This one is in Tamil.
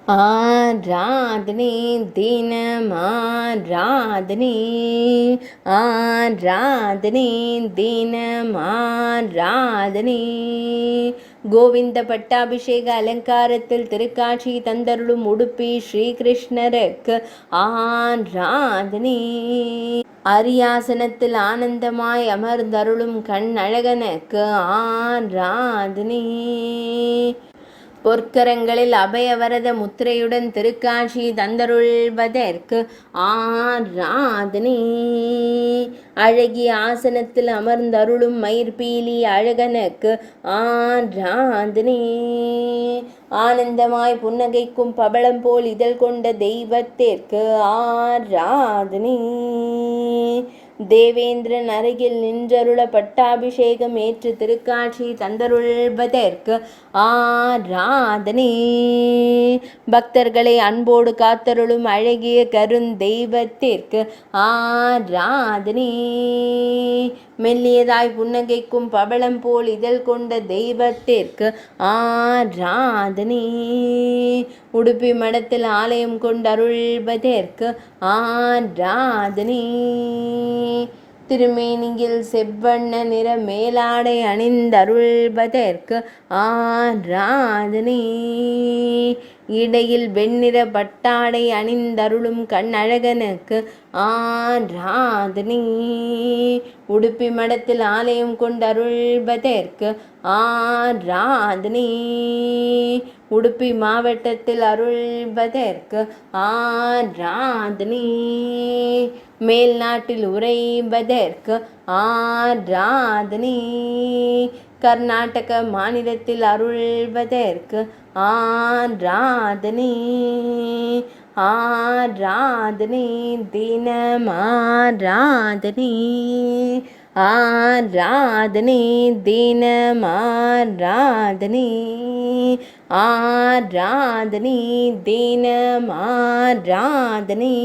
ஆராதனை தினம் ஆராதனை, ஆராதனை தினம் ஆராதனை. கோவிந்த பட்டாபிஷேக அலங்காரத்தில் திருக்காட்சி தந்தருளும் உடுப்பி ஸ்ரீகிருஷ்ணருக்கு ஆராதனை. அரியாசனத்தில் ஆனந்தமாய் அமர்ந்தருளும் கண் அழகனுக்கு ஆராதனை. பொற்கரங்களில் அபயவரத முத்திரையுடன் திருக்காட்சி தந்தருள்வதற்கு ஆராதனை. அழகிய ஆசனத்தில் அமர்ந்தருளும் மயிர்பீலி அழகனுக்கு ஆராதனை. ஆனந்தமாய் புன்னகைக்கும் பவளம் போல் இதழ் கொண்ட தெய்வத்திற்கு ஆராதனை. தேவேந்திரன் அருகில் நின்றருள பட்டாபிஷேகம் ஏற்று திருக்காட்சி தந்தருள்வதற்கு ஆராதனை. பக்தர்களை அன்போடு காத்தருளும் அழகிய கருந்தெய்வத்திற்கு ஆராதனை. மெல்லியதாய் புன்னகைக்கும் பவளம் போல் இதழ் கொண்ட தெய்வத்திற்கு ஆராதனை. உடுப்பி மடத்தில் ஆலயம் கொண்டருள்வதற்கு ஆராதனை. திருமேனியில் செவ்வண்ண நிற மேலாடை அணிந்தருள்வதற்கு ஆராதனை. இடையில் வெண்ணிற பட்டாடை அணிந்தருளும் கண்ணழகனுக்கு ஆராதனை. உடுப்பி மடத்தில் ஆலயம் கொண்டருள்வதற்கு ஆராதனை. உடுப்பி மாவட்டத்தில் அருள்வதற்கு ஆராதனை. மேல் நாட்டில் உறைவதற்கு ஆராதனை. கர்நாடக மாநிலத்தில் அருள்வதற்கு ஆராதனை. ஆராதனை தினம் ஆராதனை. ஆராதனை தினம் ஆராதனை. ஆராதனை தினம் ஆராதனை.